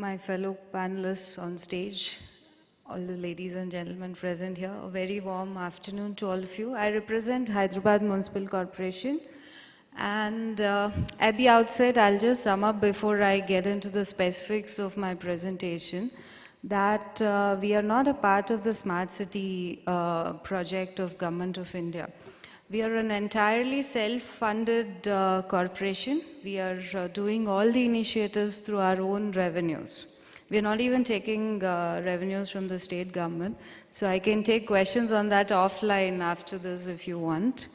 my fellow panelists on stage, all the ladies and gentlemen present here, a very warm afternoon to all of you. I represent Hyderabad Municipal Corporation, and at the outset, I'll just sum up before I get into the specifics of my presentation that we are not a part of the Smart City project of Government of India. We are an entirely self-funded corporation. We are doing all the initiatives through our own revenues. We are not even taking revenues from the state government. So I can take questions on that offline after this if you want.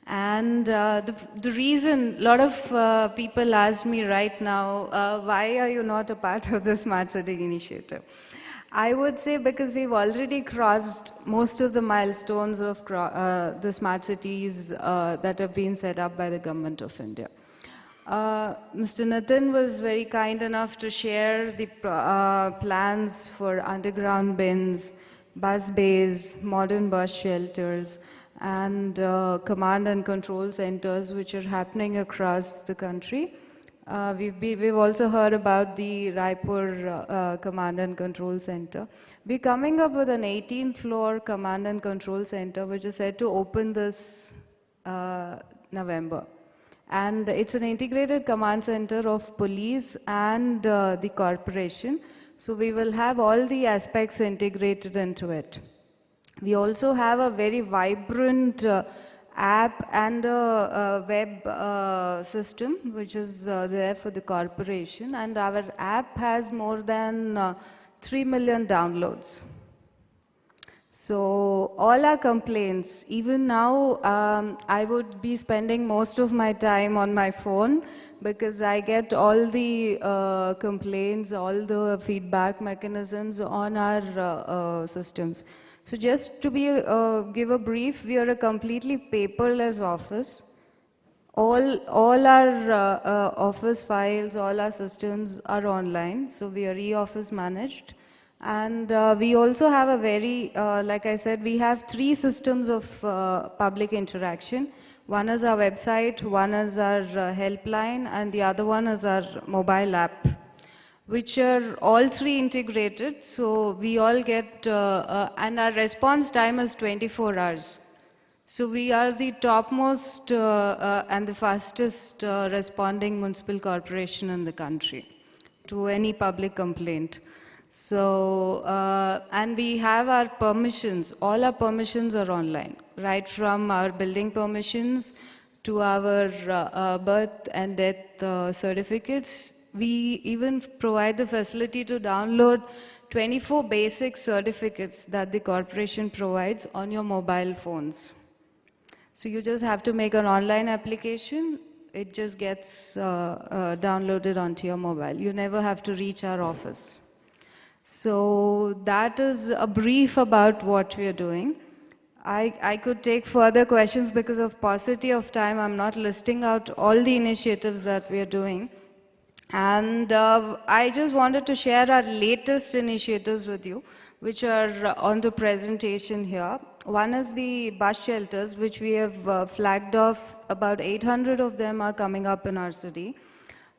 And the reason, a lot of people ask me right now, why are you not a part of the Smart City initiative? I would say because we've already crossed most of the milestones of the smart cities that have been set up by the Government of India. Mr. Nitin was very kind enough to share the plans for underground bins, bus bays, modern bus shelters, and command and control centers which are happening across the country. We've also heard about the Raipur Command and Control Center. We're coming up with an 18-floor Command and Control Center which is set to open this November. And it's an integrated command center of police and the corporation. So we will have all the aspects integrated into it. We also have a very vibrant app and a web system which is there for the corporation, and our app has more than 3 million downloads. So all our complaints, even now I would be spending most of my time on my phone because I get all the complaints, all the feedback mechanisms on our systems. So just to give a brief, we are a completely paperless office. All our office files, all our systems are online. So we are e-office managed. And we also have a very, like I said, we have 3 systems of public interaction. One is our website, one is our helpline, and the other one is our mobile app, which are all 3 integrated. So we all get, and our response time is 24 hours. So we are the topmost and the fastest responding municipal corporation in the country to any public complaint. So, and we have our permissions. All our permissions are online, right from our building permissions to our birth and death certificates. We even provide the facility to download 24 basic certificates that the corporation provides on your mobile phones. So you just have to make an online application. It just gets downloaded onto your mobile. You never have to reach our office. So that is a brief about what we are doing. I could take further questions because of paucity of time. I'm not listing out all the initiatives that we are doing. And I just wanted to share our latest initiatives with you, which are on the presentation here. One is the bus shelters, which we have flagged off. About 800 of them are coming up in our city.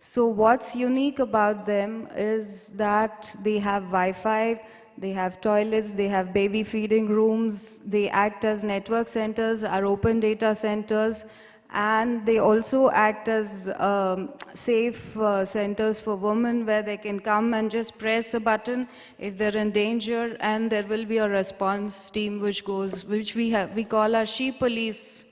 So what's unique about them is that they have Wi-Fi, they have toilets, they have baby feeding rooms, they act as network centers, are open data centers, and they also act as safe centers for women where they can come and just press a button if they're in danger, and there will be a response team which we call our She Police,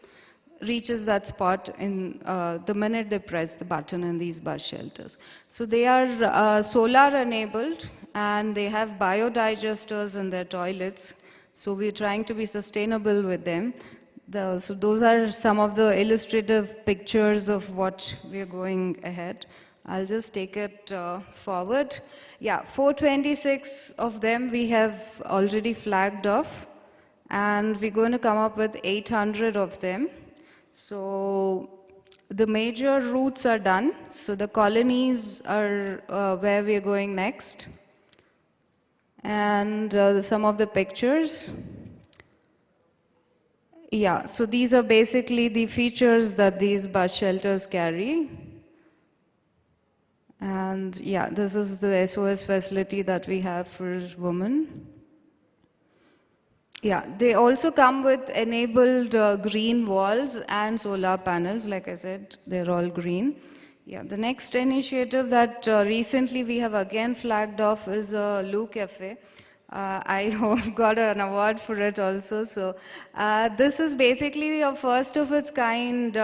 reaches that spot in the minute they press the button in these bus shelters. So they are solar enabled and they have biodigesters in their toilets. So we're trying to be sustainable with them. So those are some of the illustrative pictures of what we're going ahead. I'll just take it forward. Yeah, 426 of them we have already flagged off, and we're going to come up with 800 of them. So the major routes are done. So the colonies are where we're going next. And some of the pictures. Yeah, so these are basically the features that these bus shelters carry. And yeah, this is the SOS facility that we have for women. Yeah, they also come with enabled green walls and solar panels. Like I said, they're all green. Yeah, the next initiative that recently we have again flagged off is Lou Cafe. I have got an award for it also. So this is basically a first of its kind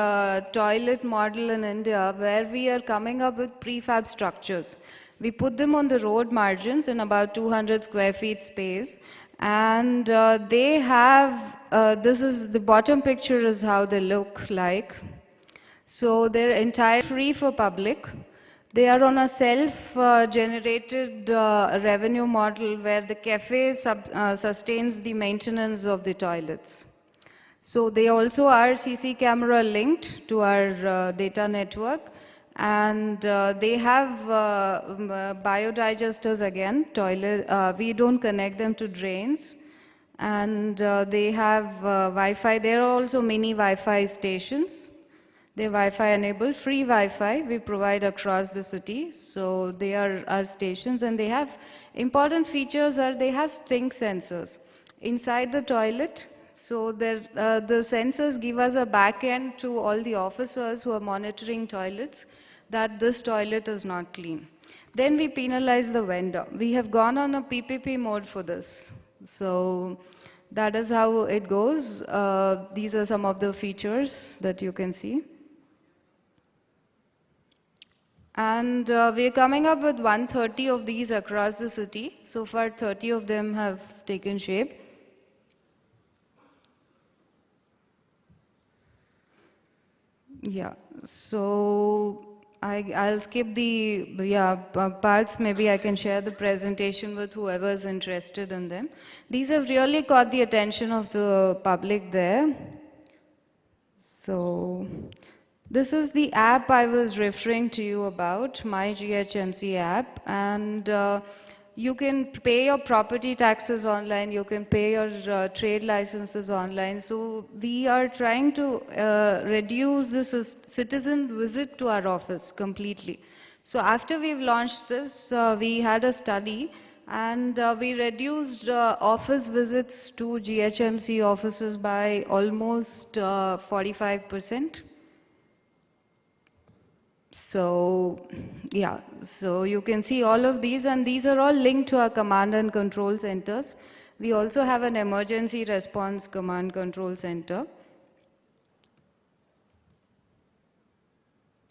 toilet model in India where we are coming up with prefab structures. We put them on the road margins in about 200 square feet space. And they have, this is, the bottom picture is how they look like. So they're entirely free for public. They are on a self-generated revenue model where the cafe sustains the maintenance of the toilets. So they also are CC camera linked to our data network. And they have biodigesters again, toilet. We don't connect them to drains. And they have Wi-Fi. There are also mini Wi-Fi stations. They're Wi-Fi enabled, free Wi-Fi we provide across the city. So they are our stations, and they have important features are they have sink sensors inside the toilet. So the sensors give us a back end to all the officers who are monitoring toilets that this toilet is not clean. Then we penalize the vendor. We have gone on a PPP mode for this. So that is how it goes. These are some of the features that you can see. And we're coming up with 130 of these across the city. So far, 30 of them have taken shape. Yeah, so I'll skip the parts. Maybe I can share the presentation with whoever is interested in them. These have really caught the attention of the public there. So this is the app I was referring to you about, my GHMC app, and you can pay your property taxes online, you can pay your trade licenses online. So we are trying to reduce this citizen visit to our office completely. So after we've launched this, we had a study, and we reduced office visits to GHMC offices by almost 45%. So, yeah, so you can see all of these, and these are all linked to our command and control centers. We also have an emergency response command control center.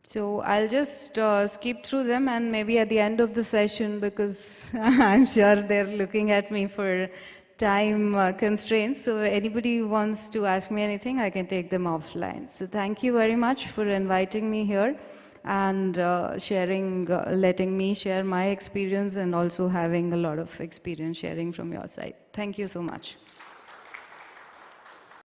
So I'll just skip through them, and maybe at the end of the session, because I'm sure they're looking at me for time constraints. So anybody who wants to ask me anything, I can take them offline. So thank you very much for inviting me here and letting me share my experience, and also having a lot of experience sharing from your side. Thank you so much.